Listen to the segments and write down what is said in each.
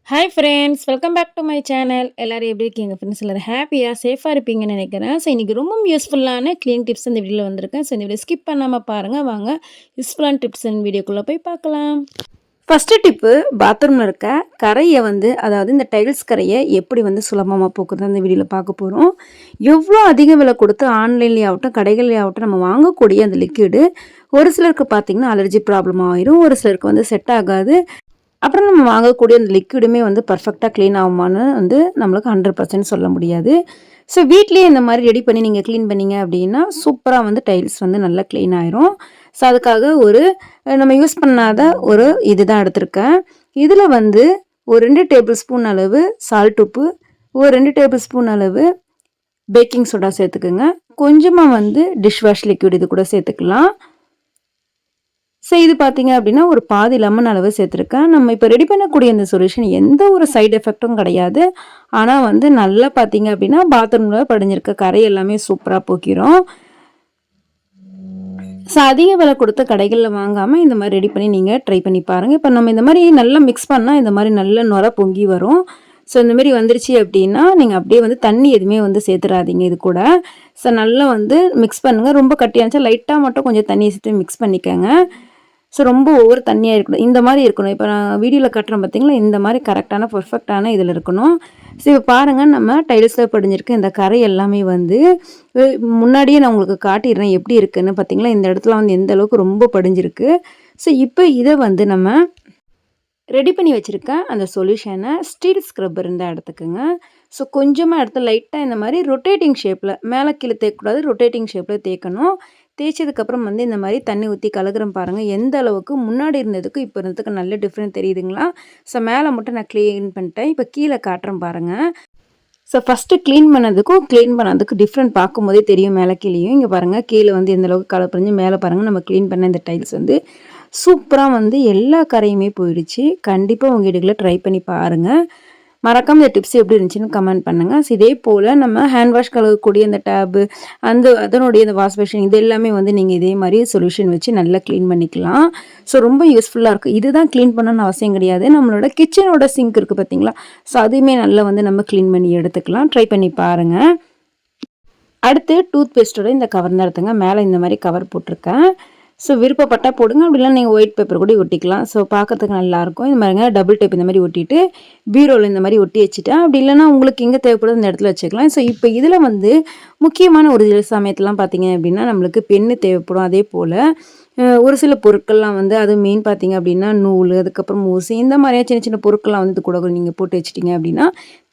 Hi friends, welcome back to my channel. எல்லாரும் எப்படி இருக்கீங்க ஃப்ரெண்ட்ஸ்? எல்லாரும் ஹாப்பியாக சேஃபாக இருப்பீங்கன்னு நினைக்கிறேன். ஸோ இன்றைக்கி ரொம்ப யூஸ்ஃபுல்லான க்ளீன் டிப்ஸ் இந்த வீடியோவில் வந்திருக்கேன். ஸோ இந்த வீடியோ ஸ்கிப் பண்ணாமல் பாருங்கள். வாங்க யூஸ்ஃபுல்லான டிப்ஸ் வீடியோக்குள்ளே போய் பார்க்கலாம். ஃபஸ்ட்டு டிப்பு, பாத்ரூமில் இருக்க கரையை அதாவது இந்த டைல்ஸ் கரையை எப்படி சுலபமாக போக்குறது அந்த வீடியோவில் பார்க்க போகிறோம். எவ்வளோ அதிக விலை கொடுத்து ஆன்லைன்லேயே ஆகட்டும் கடைகள்லேயே ஆகட்டும் நம்ம வாங்கக்கூடிய அந்த லிக்விடு ஒரு சிலருக்கு பார்த்திங்கன்னா அலர்ஜி ப்ராப்ளம் ஆயிரும், ஒரு சிலருக்கு செட் ஆகாது. அப்புறம் நம்ம வாங்கக்கூடிய அந்த லிக்விடுமே பர்ஃபெக்டாக க்ளீன் ஆகுமான்னு நம்மளுக்கு 100% சொல்ல முடியாது. ஸோ வீட்லேயே இந்த மாதிரி ரெடி பண்ணி நீங்கள் க்ளீன் பண்ணிங்க அப்படின்னா சூப்பராக டைல்ஸ் நல்லா க்ளீன் ஆயிரும். ஸோ அதுக்காக நம்ம யூஸ் பண்ணாத ஒரு இது தான் எடுத்திருக்கேன். இதில் ஒரு 2 டேபிள் ஸ்பூன் அளவு சால்ட் உப்பு, ஒரு 2 டேபிள் ஸ்பூன் அளவு பேக்கிங் சோடா சேர்த்துக்குங்க. கொஞ்சமாக டிஷ் வாஷ் லிக்விட் இது கூட சேர்த்துக்கலாம். ஸோ இது பார்த்தீங்க அப்படின்னா ஒரு பாதி லெமன் அளவு சேர்த்துருக்கேன். நம்ம இப்போ ரெடி பண்ணக்கூடிய இந்த சொல்யூஷன் எந்த ஒரு சைடு எஃபெக்ட்டும் கிடையாது. ஆனால் நல்லா பார்த்தீங்க அப்படின்னா பாத்ரூமில் படிஞ்சிருக்க கரை எல்லாமே சூப்பராக போக்கிரும். ஸோ அதிக விலை கொடுத்த கடைகளில் வாங்காமல் இந்த மாதிரி ரெடி பண்ணி நீங்கள் ட்ரை பண்ணி பாருங்கள். இப்போ நம்ம இந்த மாதிரி நல்லா மிக்ஸ் பண்ணால் இந்த மாதிரி நல்ல நுர பொங்கி வரும். ஸோ இந்தமாரி வந்துருச்சு அப்படின்னா நீங்கள் அப்படியே தண்ணி எதுவுமே சேர்த்துடாதீங்க இது கூட. ஸோ நல்லா மிக்ஸ் பண்ணுங்கள். ரொம்ப கட்டியாச்சா லைட்டாக மட்டும் கொஞ்சம் தண்ணியை சேர்த்து மிக்ஸ் பண்ணிக்கோங்க. ஸோ ரொம்ப ஒவ்வொரு தண்ணியாக இருக்கணும், இந்த மாதிரி இருக்கணும். இப்போ நான் வீடியோவில் கட்டுறேன் பார்த்தீங்களா, இந்த மாதிரி கரெக்டான பர்ஃபெக்டான இதில் இருக்கணும். ஸோ இப்போ பாருங்கள், நம்ம டைல்ஸில் படிஞ்சிருக்கு இந்த கரை எல்லாமே முன்னாடியே நான் உங்களுக்கு காட்டிடுறேன் எப்படி இருக்குன்னு. பார்த்தீங்களா இந்த இடத்துல எந்த அளவுக்கு ரொம்ப படிஞ்சிருக்கு. ஸோ இப்போ இதை நம்ம ரெடி பண்ணி வச்சுருக்கேன் அந்த சொல்யூஷனை ஸ்டீல் ஸ்க்ரப்பர் இருந்தால் எடுத்துக்கோங்க. ஸோ கொஞ்சமாக எடுத்து லைட்டாக இந்த மாதிரி ரொட்டேட்டிங் ஷேப்பில், மேலே கீழே தேய்க்கக்கூடாது, ரொட்டேட்டிங் ஷேப்பில் தேய்க்கணும். தேய்ச்சதுக்கப்புறம் இந்த மாதிரி தண்ணி ஊற்றி கலக்குறேன் பாருங்கள். எந்த அளவுக்கு முன்னாடி இருந்ததுக்கு இப்போ இருந்ததுக்கு நல்ல டிஃப்ரெண்ட் தெரியுதுங்களா? ஸோ மேலே மட்டும் நான் க்ளீன் பண்ணிட்டேன். இப்போ கீழே காட்டுறேன் பாருங்கள். ஸோ ஃபஸ்ட்டு க்ளீன் பண்ணதுக்கும் டிஃப்ரெண்ட் பார்க்கும்போதே தெரியும் மேலே கீழேயும். இங்கே பாருங்கள், கீழே எந்த அளவுக்கு கலர் பண்ணி, மேலே பாருங்கள் நம்ம க்ளீன் பண்ண இந்த டைல்ஸ் சூப்பராக எல்லா கரையுமே போயிடுச்சு. கண்டிப்பாக உங்கள் வீடுகளில் ட்ரை பண்ணி பாருங்கள். மறக்காமல் இந்த டிப்ஸ் எப்படி இருந்துச்சுன்னு கமெண்ட் பண்ணுங்கள். ஸோ இதே போல் நம்ம ஹேண்ட் வாஷ் கழுவக்கூடிய அந்த டேபு அதனுடைய இந்த வாஷ் பேஷன் இது எல்லாமே நீங்கள் இதே மாதிரி சொல்யூஷன் வச்சு நல்லா க்ளீன் பண்ணிக்கலாம். ஸோ ரொம்ப யூஸ்ஃபுல்லாக இருக்குது. இதுதான் க்ளீன் பண்ணணும்னு அவசியம் கிடையாது. நம்மளோட கிச்சனோட சிங்க் இருக்குது பார்த்தீங்களா, ஸோ அதுவுமே நல்லா நம்ம க்ளீன் பண்ணி எடுத்துக்கலாம். ட்ரை பண்ணி பாருங்கள். அடுத்து டூத் பேஸ்ட்டோட இந்த கவர் தான் எடுத்துங்க. மேலே இந்த மாதிரி கவர் போட்டிருக்கேன். ஸோ விருப்பப்பட்டால் போடுங்க, அப்படிலாம் நீங்கள் ஒயிட் பேப்பர் கூட ஒட்டிக்கலாம். ஸோ பார்க்கறதுக்கு நல்லாயிருக்கும். இந்த மாதிரிங்க டபுள் டேப் இந்த மாதிரி ஒட்டிட்டு பீரோவில் இந்த மாதிரி ஒட்டி வச்சுட்டேன். அப்படி இல்லைனா உங்களுக்கு எங்கே தேவைப்படுது அந்த இடத்துல வச்சுக்கலாம். ஸோ இப்போ இதில் முக்கியமான ஒரு சமயத்துலாம் பார்த்தீங்க அப்படின்னா நம்மளுக்கு பென்னு தேவைப்படும். அதே போல் ஒரு சில பொருட்கள்லாம் அது மெயின் பார்த்தீங்க அப்படின்னா நூல், அதுக்கப்புறம் ஊசி, இந்த மாதிரியா சின்ன சின்ன பொருட்கள்லாம் இது கூட நீங்கள் போட்டு வச்சிட்டிங்க அப்படின்னா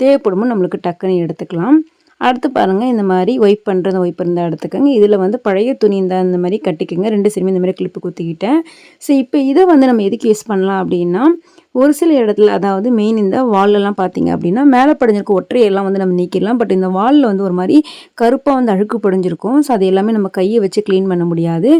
தேவைப்படுமோ நம்மளுக்கு டக்குன்னு எடுத்துக்கலாம். அடுத்து பாருங்கள், இந்த மாதிரி ஒய்ப் இருந்தால் எடுத்துக்கோங்க. இதில் பழைய துணி இருந்தால் இந்த மாதிரி கட்டிக்கோங்க. 2 சைடுமே இந்த மாதிரி கிளிப்பு குத்திக்கிட்டேன். ஸோ இப்போ இதை நம்ம எதுக்கு யூஸ் பண்ணலாம் அப்படின்னா, ஒரு சில இடத்துல அதாவது மெயின் இந்த வால்லலாம் பார்த்தீங்க அப்படின்னா மேலே படிஞ்சிருக்க ஒற்றையெல்லாம் நம்ம நீக்கிடலாம். பட் இந்த வாலில் ஒரு மாதிரி கருப்பாக அழுக்கு படிஞ்சிருக்கும். ஸோ அது எல்லாமே நம்ம கையை வச்சு க்ளீன் பண்ண முடியாது.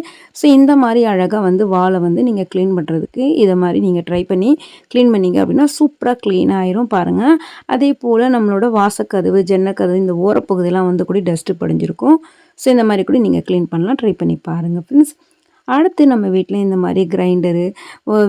ஸோ இந்த மாதிரி அழகாக வாலை நீங்கள் க்ளீன் பண்ணுறதுக்கு இதை மாதிரி நீங்கள் ட்ரை பண்ணி க்ளீன் பண்ணிங்க அப்படின்னா சூப்பராக க்ளீன் ஆயிரும் பாருங்கள். அதே போல் நம்மளோட வாசக்கதவு, ஜன்னக்கதவு இந்த ஓரப்பகுதியெல்லாம் கூட டஸ்ட்டு படிஞ்சிருக்கும். ஸோ இந்த மாதிரி கூட நீங்கள் க்ளீன் பண்ணலாம். ட்ரை பண்ணி பாருங்கள் ஃப்ரெண்ட்ஸ். அடுத்து நம்ம வீட்டில் இந்த மாதிரி கிரைண்டரு,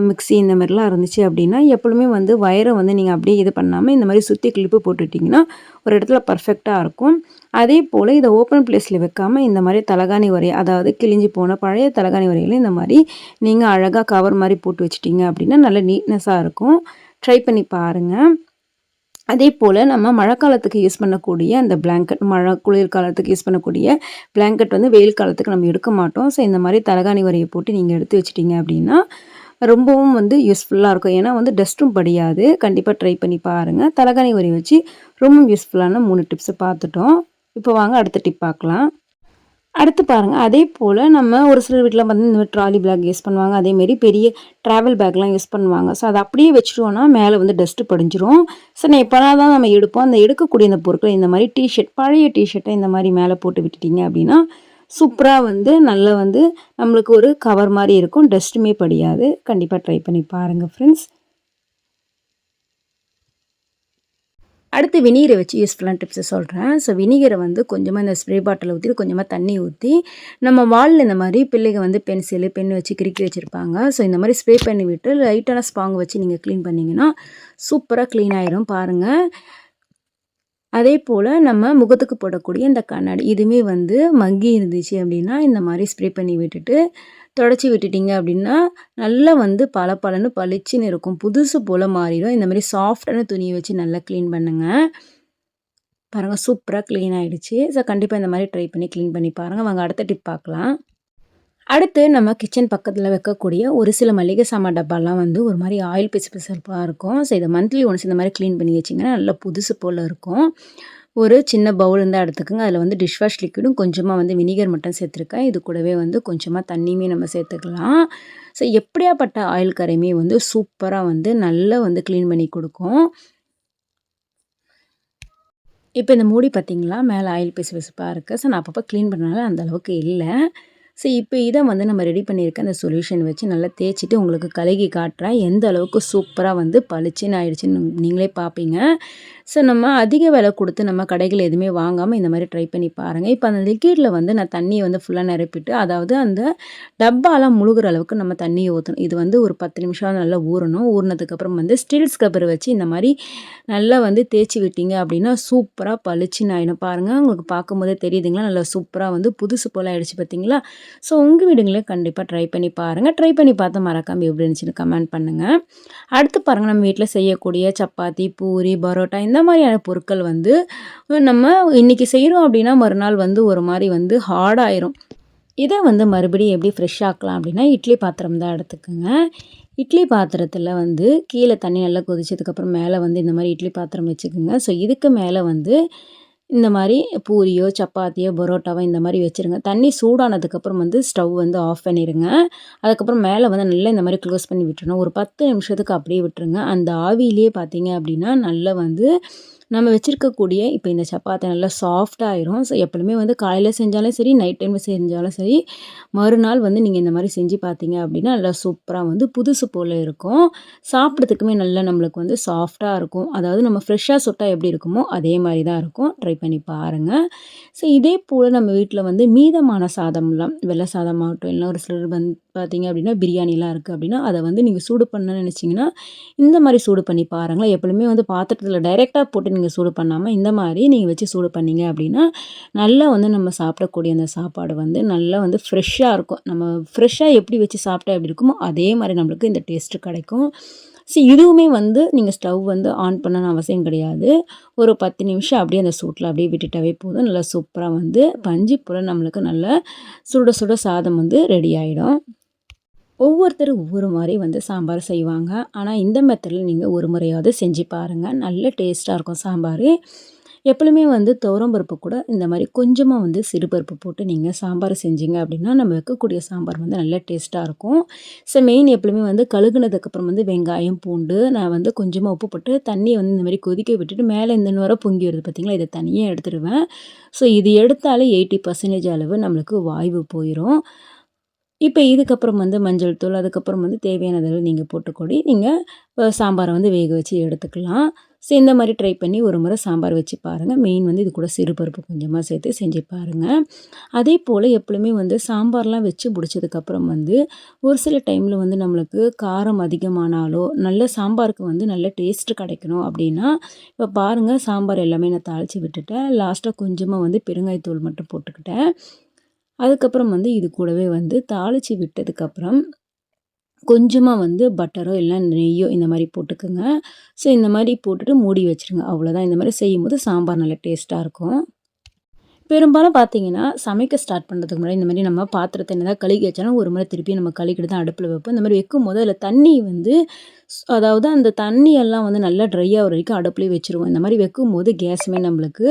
மிக்ஸி இந்த மாதிரிலாம் இருந்துச்சு அப்படின்னா எப்பொழுதுமே வயரை நீங்கள் அப்படியே இது பண்ணாமல் இந்த மாதிரி சுற்றி கிளிப்பு போட்டுட்டிங்கன்னா ஒரு இடத்துல பர்ஃபெக்டாக இருக்கும். அதே போல் இதை ஓப்பன் பிளேஸில் வைக்காமல் இந்த மாதிரி தலகாணி உரை, அதாவது கிழிஞ்சி போன பழைய தலகாணி உரையில் இந்த மாதிரி நீங்கள் அழகாக கவர் மாதிரி போட்டு வச்சிட்டிங்க அப்படின்னா நல்ல நீட்னஸாக இருக்கும். ட்ரை பண்ணி பாருங்கள். அதே போல் நம்ம மழைக்காலத்துக்கு யூஸ் பண்ணக்கூடிய அந்த பிளாங்கெட், குளிர்காலத்துக்கு யூஸ் பண்ணக்கூடிய பிளாங்கெட் வெயில் காலத்துக்கு நம்ம எடுக்க மாட்டோம். ஸோ இந்த மாதிரி தலகாணி உரையை போட்டு நீங்கள் எடுத்து வச்சிட்டிங்க அப்படின்னா ரொம்பவும் யூஸ்ஃபுல்லாக இருக்கும். ஏன்னா டஸ்ட்டும் படியாது. கண்டிப்பாக ட்ரை பண்ணி பாருங்கள். தலகாணி உரை வச்சு ரொம்ப யூஸ்ஃபுல்லான 3 டிப்ஸை பார்த்துட்டோம். இப்போ வாங்க அடுத்த டிப் பார்க்கலாம். அடுத்து பாருங்கள், அதே போல் நம்ம ஒரு சிலர் வீட்டில் இந்த மாதிரி ட்ராலி பேக் யூஸ் பண்ணுவாங்க. அதேமாரி பெரிய ட்ராவல் பேக்லாம் யூஸ் பண்ணுவாங்க. ஸோ அதை அப்படியே வச்சுட்டோன்னா மேலே டஸ்ட்டு படிஞ்சிரும். ஸோ நான் எப்போனா தான் நம்ம எடுப்போம். அந்த எடுக்கக்கூடிய இந்த பொருட்களை இந்த மாதிரி டிஷர்ட், பழைய டிஷர்ட்டை இந்த மாதிரி மேலே போட்டு விட்டுட்டிங்க அப்படின்னா சூப்பராக நல்லா நம்மளுக்கு ஒரு கவர் மாதிரி இருக்கும். டஸ்ட்டுமே படியாது. கண்டிப்பாக ட்ரை பண்ணி பாருங்கள் ஃப்ரெண்ட்ஸ். அடுத்து வினிகரை வச்சு யூஸ்ஃபுல்லான டிப்ஸை சொல்கிறேன். ஸோ வினிகரை வந்து கொஞ்சமாக இந்த ஸ்ப்ரே பாட்டில் ஊற்றிட்டு கொஞ்சமாக தண்ணி ஊற்றி நம்ம வாலில் இந்த மாதிரி பிள்ளைங்க வந்து பென்சிலு பென் வச்சு கிறுக்கி வச்சுருப்பாங்க. ஸோ இந்த மாதிரி ஸ்ப்ரே பண்ணி விட்டு லைட்டான ஸ்பாங் வச்சு நீங்கள் க்ளீன் பண்ணிங்கன்னா சூப்பராக க்ளீன் ஆயிரும் பாருங்கள். அதே போல் நம்ம முகத்துக்கு போடக்கூடிய இந்த கண்ணாடி இதுவுமே வந்து மக்கி இருந்துச்சு அப்படின்னா இந்த மாதிரி ஸ்ப்ரே பண்ணி விட்டுட்டு தொடச்சி விட்டுட்டிங்க அப்படின்னா நல்லா வந்து பளபளன்னு பளிச்சுன்னு இருக்கும். புதுசு போல் மாறிடும். இந்த மாதிரி சாஃப்டான துணியை வச்சு நல்லா க்ளீன் பண்ணுங்கள். பாருங்கள் சூப்பராக க்ளீன் ஆகிடுச்சு. ஸோ கண்டிப்பாக இந்த மாதிரி ட்ரை பண்ணி க்ளீன் பண்ணி பாருங்கள். வாங்க அடுத்த டிப் பார்க்கலாம். அடுத்து நம்ம கிச்சன் பக்கத்தில் வைக்கக்கூடிய ஒரு சில மளிகை சாமான் டப்பாலாம் வந்து ஒரு மாதிரி ஆயில் பிசுபிசுப்பாக இருக்கும். ஸோ இதை மந்த்லி ஒன்ஸ் இந்த மாதிரி க்ளீன் பண்ணி வச்சிங்கன்னா நல்லா புதுசு போல் இருக்கும். ஒரு சின்ன பவுல் இருந்தால் எடுத்துக்கோங்க. அதில் வந்து டிஷ் வாஷ் லிக்விடும் கொஞ்சமாக வந்து வினிகர் மட்டும் சேர்த்துருக்கேன். இது கூடவே வந்து கொஞ்சமாக தண்ணியுமே நம்ம சேர்த்துக்கலாம். ஸோ எப்படியாப்பட்ட ஆயில் கரையுமே வந்து சூப்பராக வந்து நல்லா வந்து க்ளீன் பண்ணி கொடுக்கும். இப்போ இந்த மூடி பார்த்திங்களா மேலே ஆயில் பிசுபிசுப்பாக இருக்குது. ஸோ நான் அப்பப்போ க்ளீன் பண்ணனால அந்தளவுக்கு இல்லை. ஸோ இப்போ இதை வந்து நம்ம ரெடி பண்ணியிருக்க அந்த சொல்யூஷன் வச்சு நல்லா தேய்ச்சிட்டு உங்களுக்கு கழுகி காட்டுறேன். எந்த அளவுக்கு சூப்பராக வந்து பளிச்சுன்னு ஆயிடுச்சுன்னு நீங்களே பார்ப்பீங்க. ஸோ நம்ம அதிக விலை கொடுத்து நம்ம கடைகள் எதுவுமே வாங்காமல் இந்த மாதிரி ட்ரை பண்ணி பாருங்கள். இப்போ அந்த லிக்விடில் வந்து நான் தண்ணியை வந்து ஃபுல்லாக நிரப்பிட்டு அதாவது அந்த டப்பாலாம் முழுகிற அளவுக்கு நம்ம தண்ணியை ஊற்றணும். இது வந்து ஒரு 10 நிமிஷம் நல்லா ஊறணும். ஊறினதுக்கப்புறம் வந்து ஸ்டீல் ஸ்க்ரப்பர் வச்சு இந்த மாதிரி நல்லா வந்து தேய்ச்சி விட்டீங்க அப்படின்னா சூப்பராக பளிச்சுன்னு ஆயிடும். பாருங்கள் உங்களுக்கு பார்க்கும்போதே தெரியுதுங்களா நல்லா சூப்பராக வந்து புதுசு போல் ஆயிடுச்சு பார்த்தீங்களா. ஸோ உங்கள் வீடுங்களே கண்டிப்பாக ட்ரை பண்ணி பாருங்கள். ட்ரை பண்ணி பார்த்து மறக்காமல் எப்படி இருந்துச்சுன்னு கமெண்ட் பண்ணுங்கள். அடுத்து பாருங்கள் நம்ம வீட்டில் செய்யக்கூடிய சப்பாத்தி, பூரி, பரோட்டா இந்த மாதிரியான பொருட்கள் வந்து நம்ம இன்றைக்கி செய்கிறோம் அப்படின்னா மறுநாள் வந்து ஒரு மாதிரி வந்து ஹார்டாயிரும். இதை வந்து மறுபடியும் எப்படி ஃப்ரெஷ் ஆக்கலாம் அப்படின்னா இட்லி பாத்திரம் தான் எடுத்துக்கோங்க. இட்லி பாத்திரத்தில் வந்து கீழே தண்ணி நல்லா கொதிச்சதுக்கப்புறம் மேலே வந்து இந்த மாதிரி இட்லி பாத்திரம் வச்சுக்கோங்க. ஸோ இதுக்கு மேலே வந்து இந்த மாதிரி பூரியோ சப்பாத்தியோ பரோட்டாவோ இந்த மாதிரி வச்சுருங்க. தண்ணி சூடானதுக்கப்புறம் வந்து ஸ்டவ் வந்து ஆஃப் பண்ணிடுங்க. அதுக்கப்புறம் மேலே வந்து நல்லா இந்த மாதிரி க்ளோஸ் பண்ணி விட்டுருணும். ஒரு 10 நிமிஷத்துக்கு அப்படியே விட்டுருங்க. அந்த ஆவியிலே பார்த்தீங்க அப்படின்னா நல்லா வந்து நம்ம வச்சுருக்கக்கூடிய இப்போ இந்த சப்பாத்தி நல்லா சாஃப்டாக ஆயிரும். ஸோ எப்பவுமே வந்து காலையில் செஞ்சாலும் சரி நைட் டைமில் செஞ்சாலும் சரி மறுநாள் வந்து நீங்கள் இந்த மாதிரி செஞ்சு பார்த்தீங்க அப்படின்னா நல்லா சூப்பராக வந்து புதுசு போல் இருக்கும். சாப்பிட்றதுக்குமே நல்லா நம்மளுக்கு வந்து சாஃப்டாக இருக்கும். அதாவது நம்ம ஃப்ரெஷ்ஷாக சுட்டால் எப்படி இருக்குமோ அதே மாதிரி தான் இருக்கும். ட்ரை பண்ணி பாருங்கள். ஸோ இதே போல் நம்ம வீட்டில் வந்து மீதமான சாதம்லாம் வெள்ளை சாதமாகட்டும் இல்லை ஒரு சிலர் வந்து பார்த்தீங்க அப்படின்னா பிரியாணிலாம் இருக்குது அப்படின்னா அதை வந்து நீங்கள் சூடு பண்ணணும்னு நினச்சிங்கன்னா இந்த மாதிரி சூடு பண்ணி பாருங்களேன். எப்பொழுதுமே வந்து பாத்திரத்தில் டைரெக்டாக போட்டு நீங்கள் சூடு பண்ணாமல் இந்த மாதிரி நீங்கள் வச்சு சூடு பண்ணீங்க அப்படின்னா நல்லா வந்து நம்ம சாப்பிடக்கூடிய அந்த சாப்பாடு வந்து நல்லா வந்து ஃப்ரெஷ்ஷாக இருக்கும். நம்ம ஃப்ரெஷ்ஷாக எப்படி வச்சு சாப்பிட்டா எப்படி இருக்குமோ அதே மாதிரி நம்மளுக்கு இந்த டேஸ்ட்டு கிடைக்கும். ஸோ இதுவுமே வந்து நீங்கள் ஸ்டவ் வந்து ஆன் பண்ணணும்னு அவசியம் கிடையாது. ஒரு 10 நிமிஷம் அப்படியே அந்த சூட்டில் அப்படியே விட்டுட்டாவே போதும். நல்லா சூப்பராக வந்து பஞ்சு போல் நம்மளுக்கு நல்லா சுட சுட சாதம் வந்து ரெடி ஆகிடும். ஒவ்வொருத்தரும் ஒவ்வொரு மாதிரி வந்து சாம்பார் செய்வாங்க. ஆனால் இந்த மெத்தடில் நீங்கள் ஒரு முறையாவது செஞ்சு பாருங்கள். நல்ல டேஸ்ட்டாக இருக்கும் சாம்பார். எப்பவுமே வந்து துவரம்பருப்பு கூட இந்த மாதிரி கொஞ்சமாக வந்து சிறுபருப்பு போட்டு நீங்கள் சாம்பார் செஞ்சீங்க அப்படின்னா நம்ம வைக்கக்கூடிய சாம்பார் வந்து நல்ல டேஸ்ட்டாக இருக்கும். ஸோ மெயின் எப்பவுமே வந்து கழுகுனதுக்கப்புறம் வந்து வெங்காயம், பூண்டு நான் வந்து கொஞ்சமாக உப்பு போட்டு தண்ணியை வந்து இந்த மாதிரி கொதிக்க விட்டுட்டு மேலே இந்த நுரை பொங்கி வருது பார்த்திங்களா, இதை தனியாக எடுத்துடுவேன். ஸோ இது எடுத்தாலே 80% அளவு நம்மளுக்கு வாய்வு போயிடும். இப்போ இதுக்கப்புறம் வந்து மஞ்சள் தூள் அதுக்கப்புறம் வந்து தேவையானதெல்லாம் நீங்கள் போட்டுக்கூடி நீங்கள் சாம்பாரை வந்து வேக வச்சு எடுத்துக்கலாம். ஸோ இந்த மாதிரி ட்ரை பண்ணி ஒரு முறை சாம்பார் வச்சு பாருங்கள். மெயின் வந்து இது கூட சிறுபருப்பு கொஞ்சமாக சேர்த்து செஞ்சு பாருங்கள். அதே போல் எப்பவுமே வந்து சாம்பார்லாம் வச்சு முடிச்சதுக்கப்புறம் வந்து ஒரு சில டைமில் வந்து நம்மளுக்கு காரம் அதிகமானாலோ நல்ல சாம்பாருக்கு வந்து நல்ல டேஸ்ட்டு கிடைக்கணும் அப்படின்னா இப்போ பாருங்கள் சாம்பார் எல்லாமே நான் தாளித்து விட்டுட்டேன். லாஸ்ட்டாக கொஞ்சமாக வந்து பெருங்காயத்தூள் மட்டும் போட்டுக்கிட்டேன். அதுக்கப்புறம் வந்து இது கூடவே வந்து தாளித்து விட்டதுக்கப்புறம் கொஞ்சமாக வந்து பட்டரோ இல்லை நெய்யோ இந்த மாதிரி போட்டுக்கோங்க. ஸோ இந்த மாதிரி போட்டுட்டு மூடி வச்சுருங்க. அவ்வளோதான். இந்த மாதிரி செய்யும்போது சாம்பார் நல்லா டேஸ்ட்டாக இருக்கும். பெரும்பாலும் பார்த்தீங்கன்னா சமைக்க ஸ்டார்ட் பண்ணுறதுக்கு முன்னாடி இந்த மாதிரி நம்ம பாத்திரத்தை என்னதான் கழுகி வச்சாலும் ஒரு முறை திருப்பி நம்ம கழுகிட்டு தான் அடுப்பில் வைப்போம். இந்த மாதிரி வைக்கும்போது அதில் தண்ணி வந்து அதாவது அந்த தண்ணியெல்லாம் வந்து நல்லா ட்ரை ஆகிற வரைக்கும் அடுப்புலேயே வச்சுருவோம். இந்த மாதிரி வைக்கும்போது கேஸுமே நம்மளுக்கு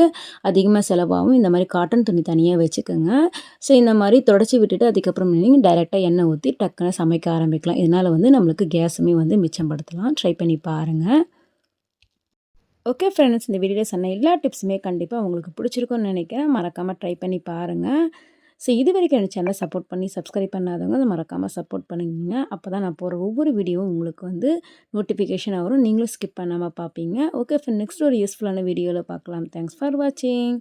அதிகமாக செலவாகும். இந்த மாதிரி காட்டன் துணி தனியாக வச்சுக்கோங்க. ஸோ இந்த மாதிரி தொடச்சி விட்டுட்டு அதுக்கப்புறம் நீங்கள் டைரெக்டாக எண்ணெய் ஊற்றி டக்குன்னு சமைக்க ஆரம்பிக்கலாம். இதனால் வந்து நம்மளுக்கு கேஸுமே வந்து மிச்சப்படுத்தலாம். ட்ரை பண்ணி பாருங்கள். ஓகே ஃப்ரெண்ட்ஸ், இந்த வீடியோவில் சொன்ன எல்லா டிப்ஸுமே கண்டிப்பாக உங்களுக்கு பிடிச்சிருக்கும்னு நினைக்கிறேன். மறக்காமல் ட்ரை பண்ணி பாருங்கள். ஸோ இது வரைக்கும் என் சேனலை சப்போர்ட் பண்ணி சப்ஸ்கிரைப் பண்ணாதவங்க அதை மறக்காமல் சப்போர்ட் பண்ணுங்க. அப்போ தான் நான் போகிற ஒவ்வொரு வீடியோவும் உங்களுக்கு வந்து நோட்டிஃபிகேஷன் வரும். நீங்களும் ஸ்கிப் பண்ணாமல் பார்ப்பீங்க. ஓகே ஃப்ரெண்ட், நெக்ஸ்ட் ஒரு யூஸ்ஃபுல்லான வீடியோவில் பார்க்கலாம். தேங்க்ஸ் ஃபார் வாட்சிங்.